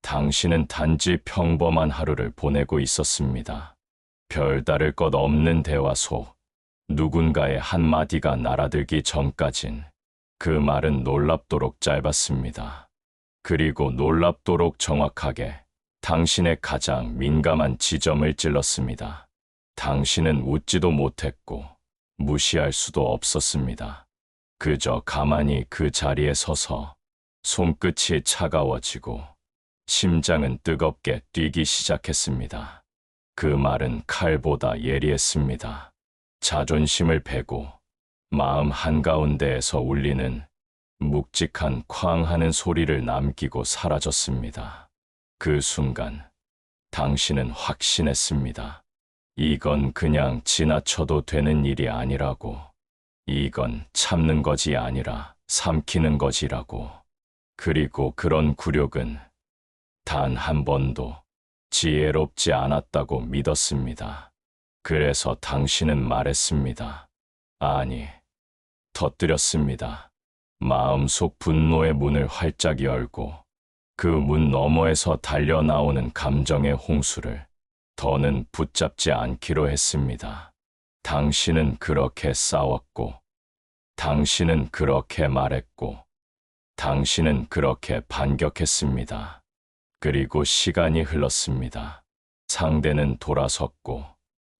당신은 단지 평범한 하루를 보내고 있었습니다. 별다를 것 없는 대화 속 누군가의 한마디가 날아들기 전까진 그 말은 놀랍도록 짧았습니다. 그리고 놀랍도록 정확하게 당신의 가장 민감한 지점을 찔렀습니다. 당신은 웃지도 못했고 무시할 수도 없었습니다. 그저 가만히 그 자리에 서서 손끝이 차가워지고 심장은 뜨겁게 뛰기 시작했습니다. 그 말은 칼보다 예리했습니다. 자존심을 베고 마음 한가운데에서 울리는 묵직한 쾅 하는 소리를 남기고 사라졌습니다. 그 순간 당신은 확신했습니다. 이건 그냥 지나쳐도 되는 일이 아니라고. 이건 참는 것이 아니라 삼키는 것이라고. 그리고 그런 굴욕은 단 한 번도 지혜롭지 않았다고 믿었습니다. 그래서 당신은 말했습니다. 아니, 터뜨렸습니다. 마음속 분노의 문을 활짝 열고 그 문 너머에서 달려나오는 감정의 홍수를 더는 붙잡지 않기로 했습니다. 당신은 그렇게 싸웠고, 당신은 그렇게 말했고, 당신은 그렇게 반격했습니다. 그리고 시간이 흘렀습니다. 상대는 돌아섰고,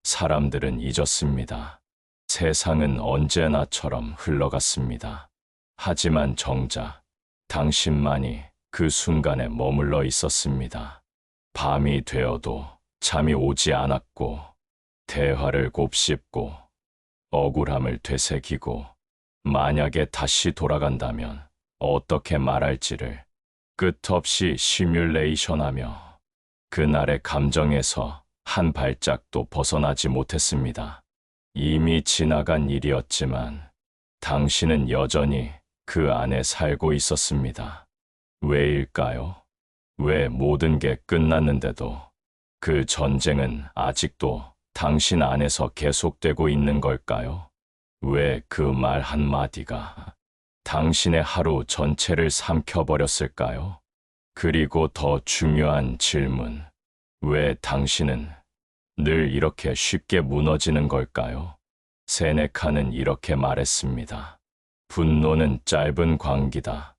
사람들은 잊었습니다. 세상은 언제나처럼 흘러갔습니다. 하지만 정작 당신만이 그 순간에 머물러 있었습니다. 밤이 되어도 잠이 오지 않았고, 대화를 곱씹고, 억울함을 되새기고, 만약에 다시 돌아간다면 어떻게 말할지를 끝없이 시뮬레이션하며 그날의 감정에서 한 발짝도 벗어나지 못했습니다. 이미 지나간 일이었지만 당신은 여전히 그 안에 살고 있었습니다. 왜일까요? 왜 모든 게 끝났는데도 그 전쟁은 아직도 당신 안에서 계속되고 있는 걸까요? 왜 그 말 한마디가 당신의 하루 전체를 삼켜버렸을까요? 그리고 더 중요한 질문, 왜 당신은 늘 이렇게 쉽게 무너지는 걸까요? 세네카는 이렇게 말했습니다. 분노는 짧은 광기다.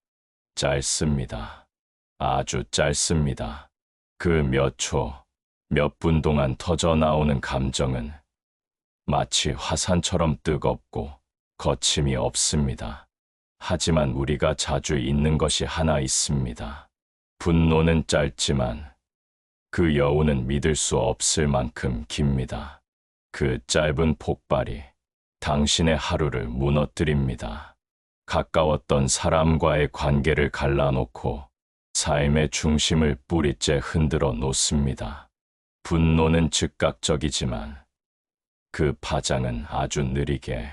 짧습니다. 아주 짧습니다. 그 몇 초, 몇 분 동안 터져 나오는 감정은 마치 화산처럼 뜨겁고 거침이 없습니다. 하지만 우리가 자주 잊는 것이 하나 있습니다. 분노는 짧지만 그 여운은 믿을 수 없을 만큼 깁니다. 그 짧은 폭발이 당신의 하루를 무너뜨립니다. 가까웠던 사람과의 관계를 갈라놓고 삶의 중심을 뿌리째 흔들어 놓습니다. 분노는 즉각적이지만 그 파장은 아주 느리게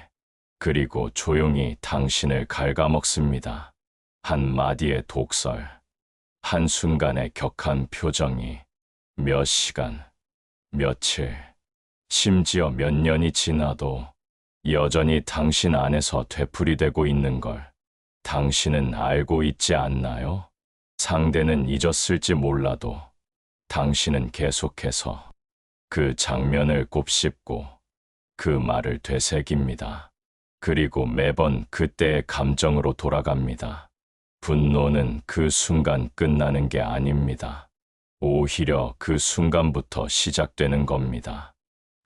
그리고 조용히 당신을 갉아먹습니다. 한마디의 독설, 한순간의 격한 표정이 몇 시간, 며칠, 심지어 몇 년이 지나도 여전히 당신 안에서 되풀이되고 있는 걸 당신은 알고 있지 않나요? 상대는 잊었을지 몰라도 당신은 계속해서 그 장면을 곱씹고 그 말을 되새깁니다. 그리고 매번 그때의 감정으로 돌아갑니다. 분노는 그 순간 끝나는 게 아닙니다. 오히려 그 순간부터 시작되는 겁니다.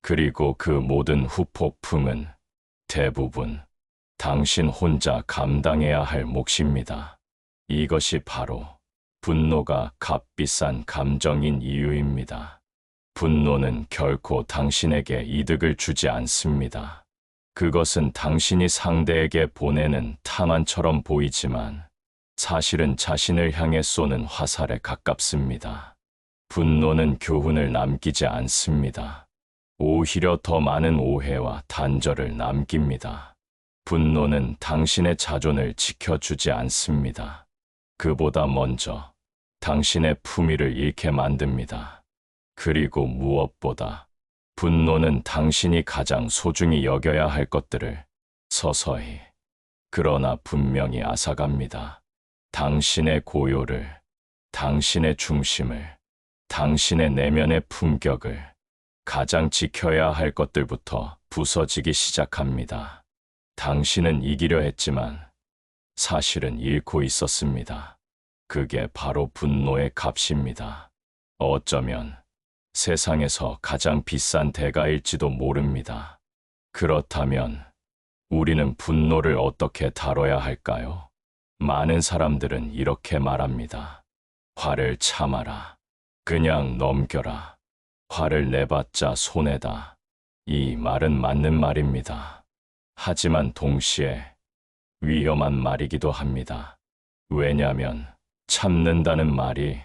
그리고 그 모든 후폭풍은 대부분 당신 혼자 감당해야 할 몫입니다. 이것이 바로 분노가 값비싼 감정인 이유입니다. 분노는 결코 당신에게 이득을 주지 않습니다. 그것은 당신이 상대에게 보내는 탐안처럼 보이지만 사실은 자신을 향해 쏘는 화살에 가깝습니다. 분노는 교훈을 남기지 않습니다. 오히려 더 많은 오해와 단절을 남깁니다. 분노는 당신의 자존을 지켜주지 않습니다. 그보다 먼저 당신의 품위를 잃게 만듭니다. 그리고 무엇보다 분노는 당신이 가장 소중히 여겨야 할 것들을 서서히, 그러나 분명히 앗아갑니다. 당신의 고요를, 당신의 중심을, 당신의 내면의 품격을, 가장 지켜야 할 것들부터 부서지기 시작합니다. 당신은 이기려 했지만 사실은 잃고 있었습니다. 그게 바로 분노의 값입니다. 어쩌면 세상에서 가장 비싼 대가일지도 모릅니다. 그렇다면 우리는 분노를 어떻게 다뤄야 할까요? 많은 사람들은 이렇게 말합니다. 화를 참아라. 그냥 넘겨라. 화를 내봤자 손해다. 이 말은 맞는 말입니다. 하지만 동시에 위험한 말이기도 합니다. 왜냐하면 참는다는 말이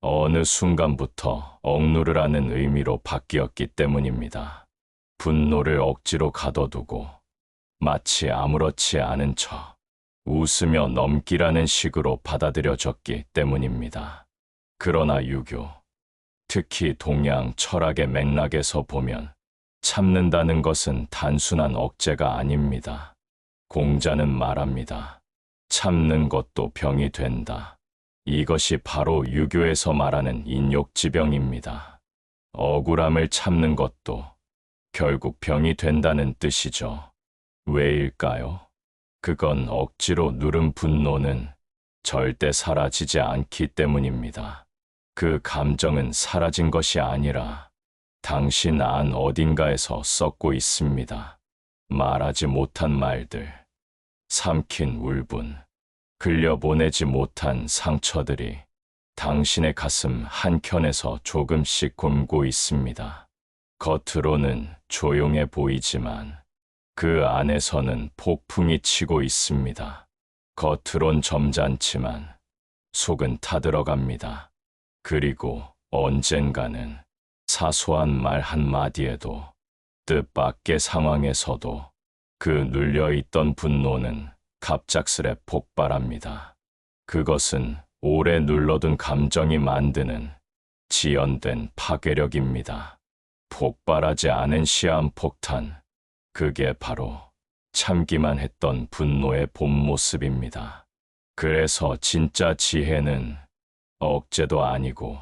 어느 순간부터 억누르라는 의미로 바뀌었기 때문입니다. 분노를 억지로 가둬두고 마치 아무렇지 않은 척 웃으며 넘기라는 식으로 받아들여졌기 때문입니다. 그러나 유교, 특히 동양 철학의 맥락에서 보면 참는다는 것은 단순한 억제가 아닙니다. 공자는 말합니다. 참는 것도 병이 된다. 이것이 바로 유교에서 말하는 인욕지병입니다. 억울함을 참는 것도 결국 병이 된다는 뜻이죠. 왜일까요? 그건 억지로 누른 분노는 절대 사라지지 않기 때문입니다. 그 감정은 사라진 것이 아니라 당신 안 어딘가에서 썩고 있습니다. 말하지 못한 말들, 삼킨 울분, 흘려보내지 못한 상처들이 당신의 가슴 한켠에서 조금씩 곪고 있습니다. 겉으로는 조용해 보이지만 그 안에서는 폭풍이 치고 있습니다. 겉으론 점잖지만 속은 타들어갑니다. 그리고 언젠가는 사소한 말 한마디에도 뜻밖의 상황에서도 그 눌려있던 분노는 갑작스레 폭발합니다. 그것은 오래 눌러둔 감정이 만드는 지연된 파괴력입니다. 폭발하지 않은 시한폭탄, 그게 바로 참기만 했던 분노의 본 모습입니다. 그래서 진짜 지혜는 억제도 아니고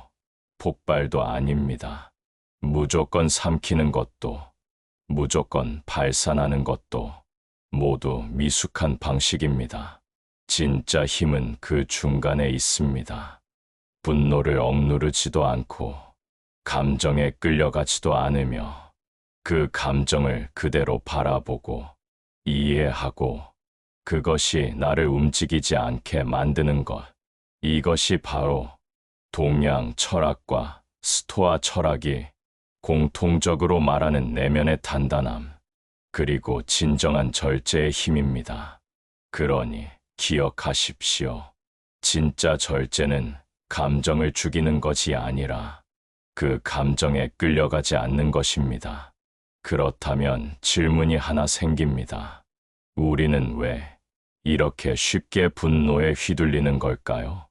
폭발도 아닙니다. 무조건 삼키는 것도, 무조건 발산하는 것도 모두 미숙한 방식입니다. 진짜 힘은 그 중간에 있습니다. 분노를 억누르지도 않고 감정에 끌려가지도 않으며 그 감정을 그대로 바라보고 이해하고 그것이 나를 움직이지 않게 만드는 것. 이것이 바로 동양 철학과 스토아 철학이 공통적으로 말하는 내면의 단단함, 그리고 진정한 절제의 힘입니다. 그러니 기억하십시오. 진짜 절제는 감정을 죽이는 것이 아니라 그 감정에 끌려가지 않는 것입니다. 그렇다면 질문이 하나 생깁니다. 우리는 왜 이렇게 쉽게 분노에 휘둘리는 걸까요?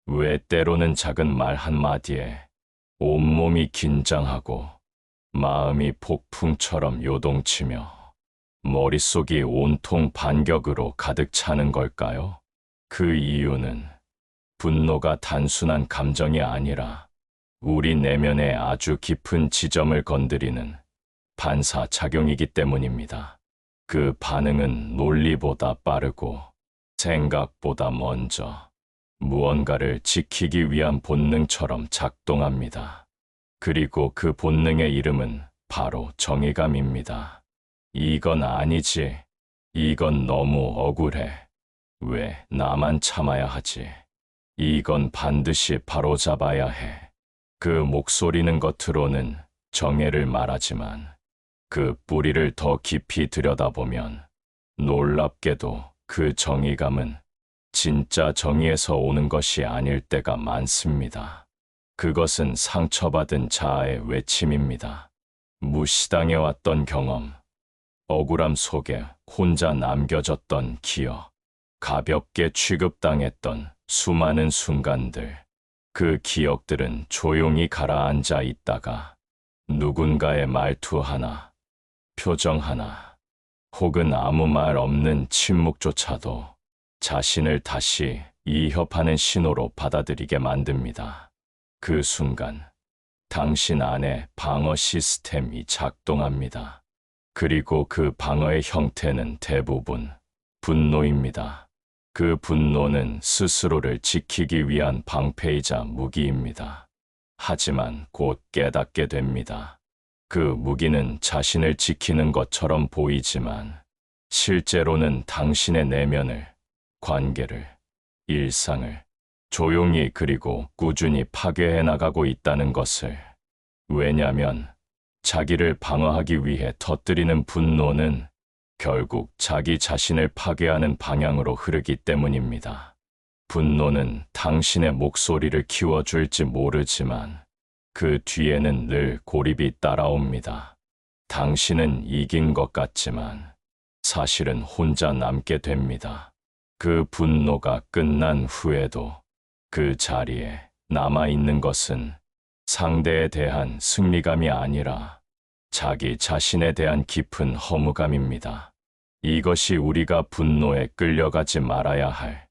왜 때로는 작은 말 한마디에 온몸이 긴장하고 마음이 폭풍처럼 요동치며 머릿속이 온통 반격으로 가득 차는 걸까요? 그 이유는 분노가 단순한 감정이 아니라 우리 내면의 아주 깊은 지점을 건드리는 반사작용이기 때문입니다. 그 반응은 논리보다 빠르고 생각보다 먼저 무언가를 지키기 위한 본능처럼 작동합니다. 그리고 그 본능의 이름은 바로 정의감입니다. 이건 아니지. 이건 너무 억울해. 왜 나만 참아야 하지? 이건 반드시 바로잡아야 해. 그 목소리는 겉으로는 정의를 말하지만 그 뿌리를 더 깊이 들여다보면 놀랍게도 그 정의감은 진짜 정의에서 오는 것이 아닐 때가 많습니다. 그것은 상처받은 자아의 외침입니다. 무시당해왔던 경험, 억울함 속에 혼자 남겨졌던 기억, 가볍게 취급당했던 수많은 순간들, 그 기억들은 조용히 가라앉아 있다가 누군가의 말투 하나, 표정 하나, 혹은 아무 말 없는 침묵조차도 자신을 다시 위협하는 신호로 받아들이게 만듭니다. 그 순간 당신 안에 방어 시스템이 작동합니다. 그리고 그 방어의 형태는 대부분 분노입니다. 그 분노는 스스로를 지키기 위한 방패이자 무기입니다. 하지만 곧 깨닫게 됩니다. 그 무기는 자신을 지키는 것처럼 보이지만 실제로는 당신의 내면을, 관계를, 일상을 조용히 그리고 꾸준히 파괴해 나가고 있다는 것을. 왜냐하면 자기를 방어하기 위해 터뜨리는 분노는 결국 자기 자신을 파괴하는 방향으로 흐르기 때문입니다. 분노는 당신의 목소리를 키워줄지 모르지만 그 뒤에는 늘 고립이 따라옵니다. 당신은 이긴 것 같지만 사실은 혼자 남게 됩니다. 그 분노가 끝난 후에도 그 자리에 남아있는 것은 상대에 대한 승리감이 아니라 자기 자신에 대한 깊은 허무감입니다. 이것이 우리가 분노에 끌려가지 말아야 할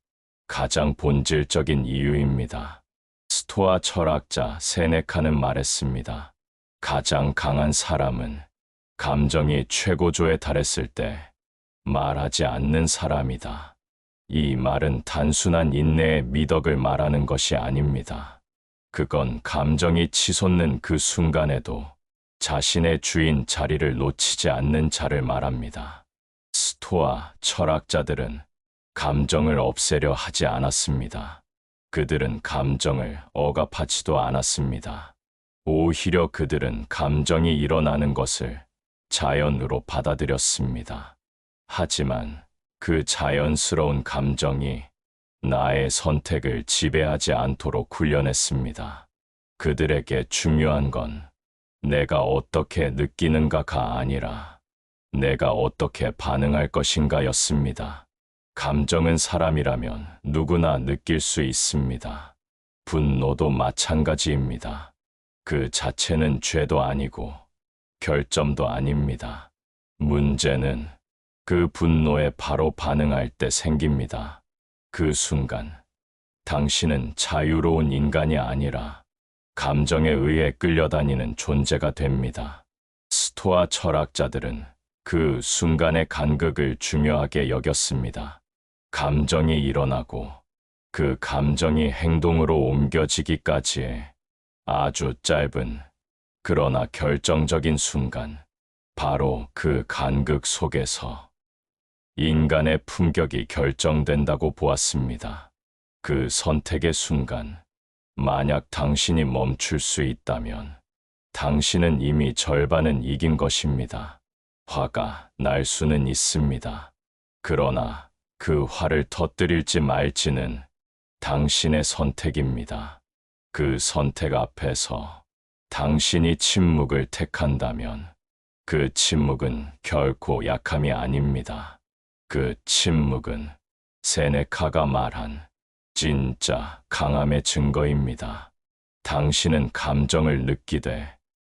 가장 본질적인 이유입니다. 스토아 철학자 세네카는 말했습니다. 가장 강한 사람은 감정이 최고조에 달했을 때 말하지 않는 사람이다. 이 말은 단순한 인내의 미덕을 말하는 것이 아닙니다. 그건 감정이 치솟는 그 순간에도 자신의 주인 자리를 놓치지 않는 자를 말합니다. 스토아 철학자들은 감정을 없애려 하지 않았습니다. 그들은 감정을 억압하지도 않았습니다. 오히려 그들은 감정이 일어나는 것을 자연으로 받아들였습니다. 하지만 그 자연스러운 감정이 나의 선택을 지배하지 않도록 훈련했습니다. 그들에게 중요한 건 내가 어떻게 느끼는가가 아니라 내가 어떻게 반응할 것인가였습니다. 감정은 사람이라면 누구나 느낄 수 있습니다. 분노도 마찬가지입니다. 그 자체는 죄도 아니고 결점도 아닙니다. 문제는 그 분노에 바로 반응할 때 생깁니다. 그 순간 당신은 자유로운 인간이 아니라 감정에 의해 끌려다니는 존재가 됩니다. 스토아 철학자들은 그 순간의 간극을 중요하게 여겼습니다. 감정이 일어나고 그 감정이 행동으로 옮겨지기까지의 아주 짧은 그러나 결정적인 순간, 바로 그 간극 속에서 인간의 품격이 결정된다고 보았습니다. 그 선택의 순간, 만약 당신이 멈출 수 있다면 당신은 이미 절반은 이긴 것입니다. 화가 날 수는 있습니다. 그러나 그 화를 터뜨릴지 말지는 당신의 선택입니다. 그 선택 앞에서 당신이 침묵을 택한다면 그 침묵은 결코 약함이 아닙니다. 그 침묵은 세네카가 말한 진짜 강함의 증거입니다. 당신은 감정을 느끼되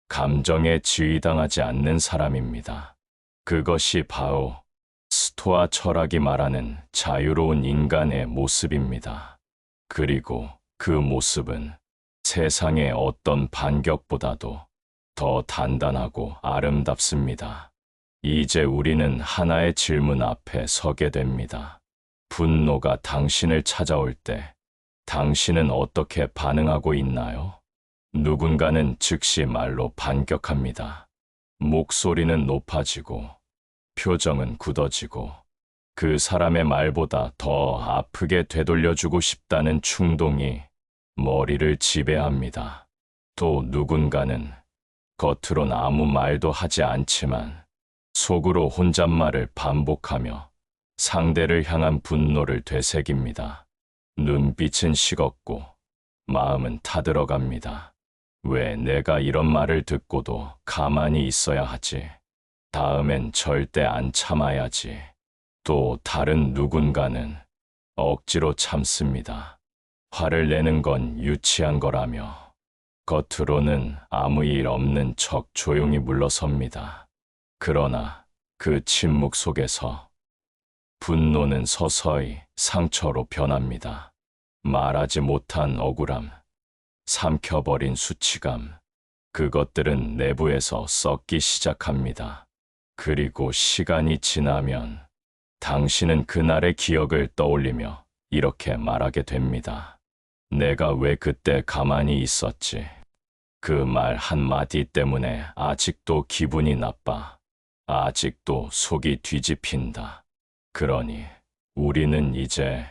감정에 지휘당하지 않는 사람입니다. 그것이 바로 스토아 철학이 말하는 자유로운 인간의 모습입니다. 그리고 그 모습은 세상의 어떤 반격보다도 더 단단하고 아름답습니다. 이제 우리는 하나의 질문 앞에 서게 됩니다. 분노가 당신을 찾아올 때 당신은 어떻게 반응하고 있나요? 누군가는 즉시 말로 반격합니다. 목소리는 높아지고 표정은 굳어지고 그 사람의 말보다 더 아프게 되돌려주고 싶다는 충동이 머리를 지배합니다. 또 누군가는 겉으론 아무 말도 하지 않지만 속으로 혼잣말을 반복하며 상대를 향한 분노를 되새깁니다. 눈빛은 식었고 마음은 타들어갑니다. 왜 내가 이런 말을 듣고도 가만히 있어야 하지? 다음엔 절대 안 참아야지. 또 다른 누군가는 억지로 참습니다. 화를 내는 건 유치한 거라며 겉으로는 아무 일 없는 척 조용히 물러섭니다. 그러나 그 침묵 속에서 분노는 서서히 상처로 변합니다. 말하지 못한 억울함, 삼켜버린 수치감, 그것들은 내부에서 썩기 시작합니다. 그리고 시간이 지나면 당신은 그날의 기억을 떠올리며 이렇게 말하게 됩니다. 내가 왜 그때 가만히 있었지? 그 말 한마디 때문에 아직도 기분이 나빠. 아직도 속이 뒤집힌다. 그러니 우리는 이제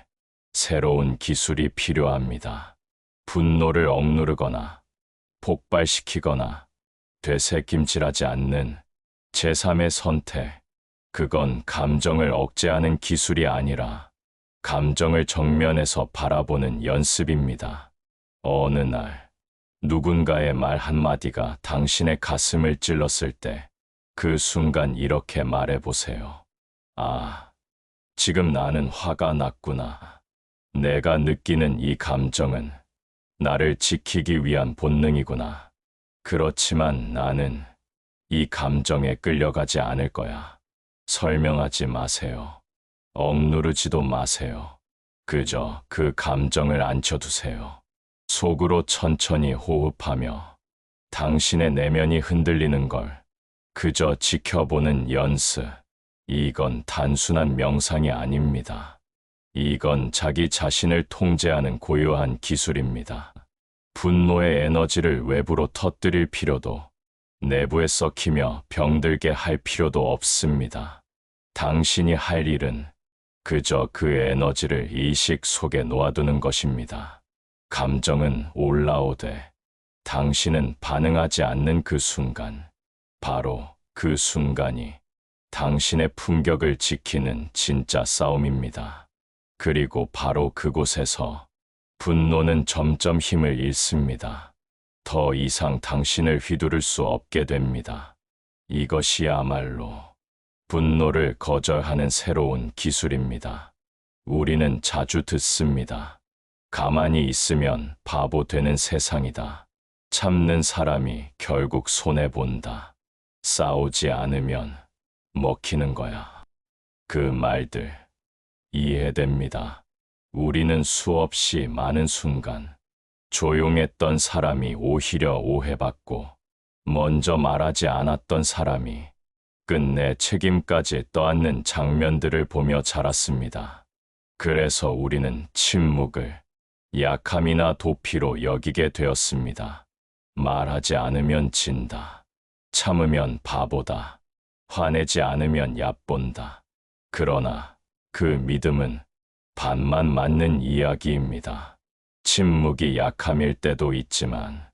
새로운 기술이 필요합니다. 분노를 억누르거나 폭발시키거나 되새김질하지 않는 제3의 선택. 그건 감정을 억제하는 기술이 아니라 감정을 정면에서 바라보는 연습입니다. 어느 날 누군가의 말 한마디가 당신의 가슴을 찔렀을 때 그 순간 이렇게 말해보세요. 아, 지금 나는 화가 났구나. 내가 느끼는 이 감정은 나를 지키기 위한 본능이구나. 그렇지만 나는 이 감정에 끌려가지 않을 거야. 설명하지 마세요. 억누르지도 마세요. 그저 그 감정을 앉혀두세요. 속으로 천천히 호흡하며 당신의 내면이 흔들리는 걸 그저 지켜보는 연습. 이건 단순한 명상이 아닙니다. 이건 자기 자신을 통제하는 고요한 기술입니다. 분노의 에너지를 외부로 터뜨릴 필요도, 내부에 썩히며 병들게 할 필요도 없습니다. 당신이 할 일은 그저 그 에너지를 의식 속에 놓아두는 것입니다. 감정은 올라오되 당신은 반응하지 않는 그 순간, 바로 그 순간이 당신의 품격을 지키는 진짜 싸움입니다. 그리고 바로 그곳에서 분노는 점점 힘을 잃습니다. 더 이상 당신을 휘두를 수 없게 됩니다. 이것이야말로 분노를 거절하는 새로운 기술입니다. 우리는 자주 듣습니다. 가만히 있으면 바보 되는 세상이다. 참는 사람이 결국 손해본다. 싸우지 않으면 먹히는 거야. 그 말들 이해됩니다. 우리는 수없이 많은 순간 조용했던 사람이 오히려 오해받고 먼저 말하지 않았던 사람이 끝내 책임까지 떠안는 장면들을 보며 자랐습니다. 그래서 우리는 침묵을 약함이나 도피로 여기게 되었습니다. 말하지 않으면 진다. 참으면 바보다. 화내지 않으면 얕본다. 그러나 그 믿음은 반만 맞는 이야기입니다. 침묵이 약함일 때도 있지만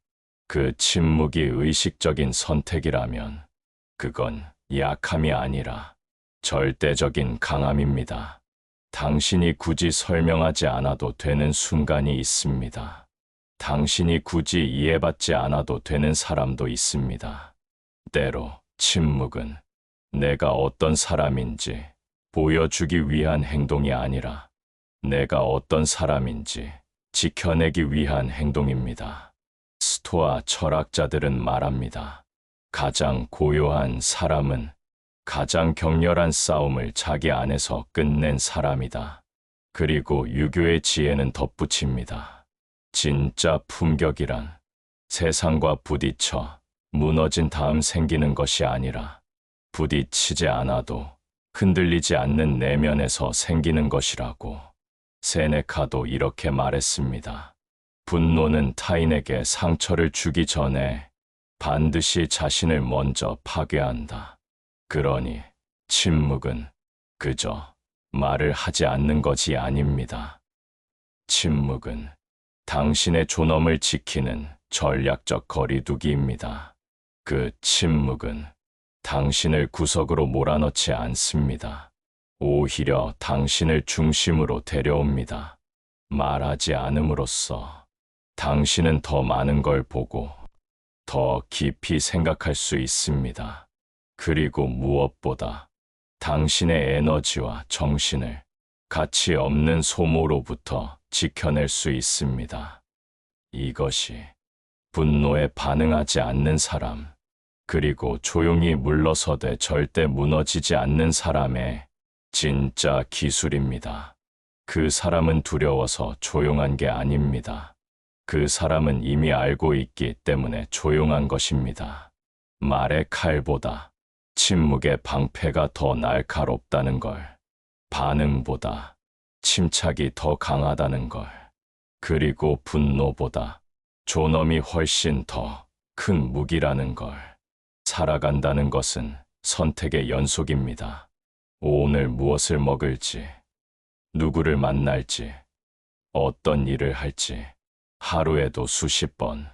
그 침묵이 의식적인 선택이라면 그건 약함이 아니라 절대적인 강함입니다. 당신이 굳이 설명하지 않아도 되는 순간이 있습니다. 당신이 굳이 이해받지 않아도 되는 사람도 있습니다. 때로 침묵은 내가 어떤 사람인지 보여주기 위한 행동이 아니라 내가 어떤 사람인지 지켜내기 위한 행동입니다. 스토아 철학자들은 말합니다. 가장 고요한 사람은 가장 격렬한 싸움을 자기 안에서 끝낸 사람이다. 그리고 유교의 지혜는 덧붙입니다. 진짜 품격이란 세상과 부딪혀 무너진 다음 생기는 것이 아니라 부딪히지 않아도 흔들리지 않는 내면에서 생기는 것이라고. 세네카도 이렇게 말했습니다. 분노는 타인에게 상처를 주기 전에 반드시 자신을 먼저 파괴한다. 그러니 침묵은 그저 말을 하지 않는 것이 아닙니다. 침묵은 당신의 존엄을 지키는 전략적 거리두기입니다. 그 침묵은 당신을 구석으로 몰아넣지 않습니다. 오히려 당신을 중심으로 데려옵니다. 말하지 않음으로써 당신은 더 많은 걸 보고 더 깊이 생각할 수 있습니다. 그리고 무엇보다 당신의 에너지와 정신을 가치 없는 소모로부터 지켜낼 수 있습니다. 이것이 분노에 반응하지 않는 사람, 그리고 조용히 물러서되 절대 무너지지 않는 사람의 진짜 기술입니다. 그 사람은 두려워서 조용한 게 아닙니다. 그 사람은 이미 알고 있기 때문에 조용한 것입니다. 말의 칼보다 침묵의 방패가 더 날카롭다는 걸, 반응보다 침착이 더 강하다는 걸, 그리고 분노보다 존엄이 훨씬 더 큰 무기라는 걸. 살아간다는 것은 선택의 연속입니다. 오늘 무엇을 먹을지, 누구를 만날지, 어떤 일을 할지, 하루에도 수십 번,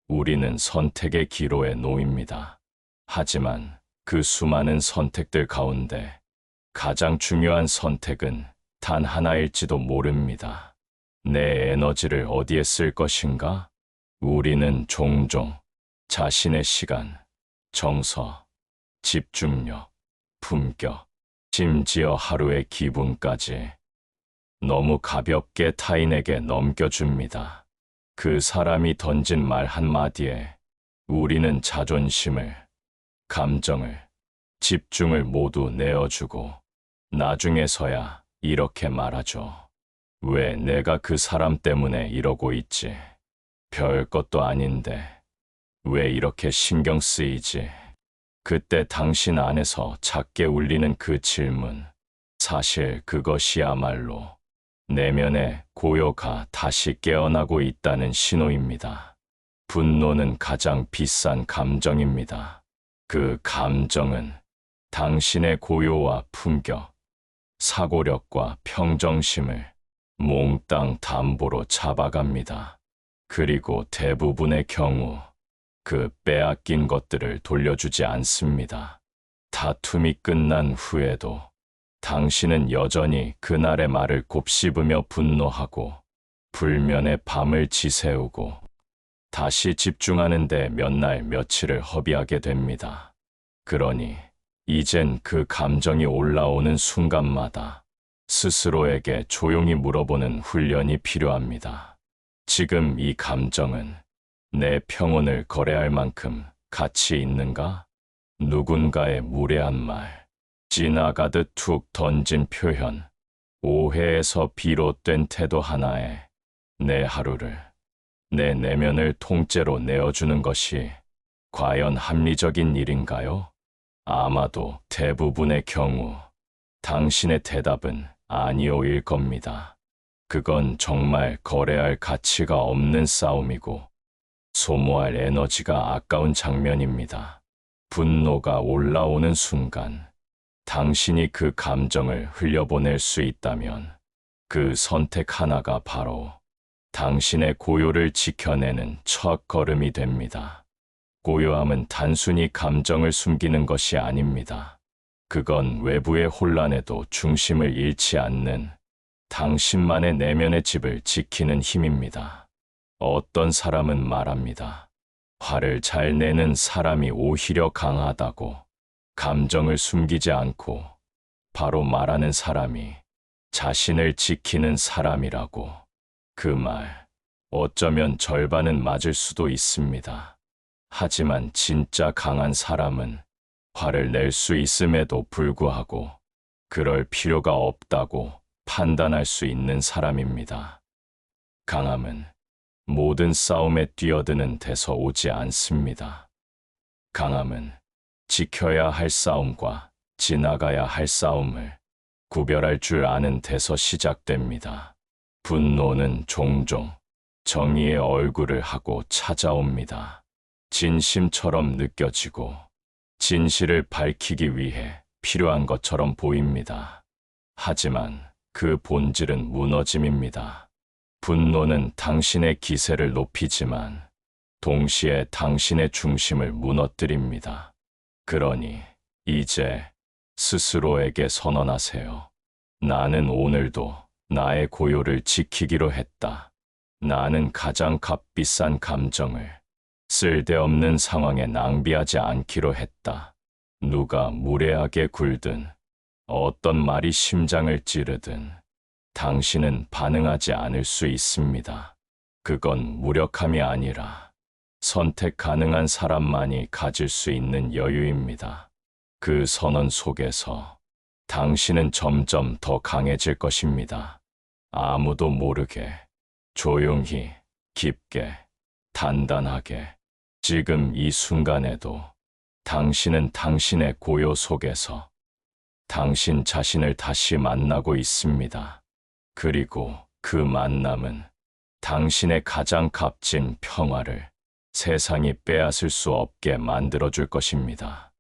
우리는 선택의 기로에 놓입니다. 하지만 그 수많은 선택들 가운데 가장 중요한 선택은 단 하나일지도 모릅니다. 내 에너지를 어디에 쓸 것인가? 우리는 종종 자신의 시간, 정서, 집중력, 품격, 심지어 하루의 기분까지 너무 가볍게 타인에게 넘겨줍니다. 그 사람이 던진 말 한마디에 우리는 자존심을, 감정을, 집중을 모두 내어주고 나중에서야 이렇게 말하죠. 왜 내가 그 사람 때문에 이러고 있지? 별 것도 아닌데 왜 이렇게 신경 쓰이지? 그때 당신 안에서 작게 울리는 그 질문, 사실 그것이야말로 내면의 고요가 다시 깨어나고 있다는 신호입니다. 분노는 가장 비싼 감정입니다. 그 감정은 당신의 고요와 품격, 사고력과 평정심을 몽땅 담보로 잡아갑니다. 그리고 대부분의 경우 그 빼앗긴 것들을 돌려주지 않습니다. 다툼이 끝난 후에도 당신은 여전히 그날의 말을 곱씹으며 분노하고 불면의 밤을 지새우고 다시 집중하는데 몇 날 며칠을 허비하게 됩니다. 그러니 이젠 그 감정이 올라오는 순간마다 스스로에게 조용히 물어보는 훈련이 필요합니다. 지금 이 감정은 내 평온을 거래할 만큼 가치 있는가? 누군가의 무례한 말, 지나가듯 툭 던진 표현, 오해에서 비롯된 태도 하나에 내 하루를, 내 내면을 통째로 내어주는 것이 과연 합리적인 일인가요? 아마도 대부분의 경우 당신의 대답은 아니오일 겁니다. 그건 정말 거래할 가치가 없는 싸움이고 소모할 에너지가 아까운 장면입니다. 분노가 올라오는 순간 당신이 그 감정을 흘려보낼 수 있다면 그 선택 하나가 바로 당신의 고요를 지켜내는 첫 걸음이 됩니다. 고요함은 단순히 감정을 숨기는 것이 아닙니다. 그건 외부의 혼란에도 중심을 잃지 않는 당신만의 내면의 집을 지키는 힘입니다. 어떤 사람은 말합니다. 화를 잘 내는 사람이 오히려 강하다고. 감정을 숨기지 않고 바로 말하는 사람이 자신을 지키는 사람이라고. 그 말, 어쩌면 절반은 맞을 수도 있습니다. 하지만 진짜 강한 사람은 화를 낼 수 있음에도 불구하고 그럴 필요가 없다고 판단할 수 있는 사람입니다. 강함은 모든 싸움에 뛰어드는 데서 오지 않습니다. 강함은 지켜야 할 싸움과 지나가야 할 싸움을 구별할 줄 아는 데서 시작됩니다. 분노는 종종 정의의 얼굴을 하고 찾아옵니다. 진심처럼 느껴지고 진실을 밝히기 위해 필요한 것처럼 보입니다. 하지만 그 본질은 무너짐입니다. 분노는 당신의 기세를 높이지만 동시에 당신의 중심을 무너뜨립니다. 그러니 이제 스스로에게 선언하세요. 나는 오늘도 나의 고요를 지키기로 했다. 나는 가장 값비싼 감정을 쓸데없는 상황에 낭비하지 않기로 했다. 누가 무례하게 굴든 어떤 말이 심장을 찌르든 당신은 반응하지 않을 수 있습니다. 그건 무력함이 아니라 선택 가능한 사람만이 가질 수 있는 여유입니다. 그 선언 속에서 당신은 점점 더 강해질 것입니다. 아무도 모르게, 조용히, 깊게, 단단하게, 지금 이 순간에도 당신은 당신의 고요 속에서 당신 자신을 다시 만나고 있습니다. 그리고 그 만남은 당신의 가장 값진 평화를 세상이 빼앗을 수 없게 만들어줄 것입니다.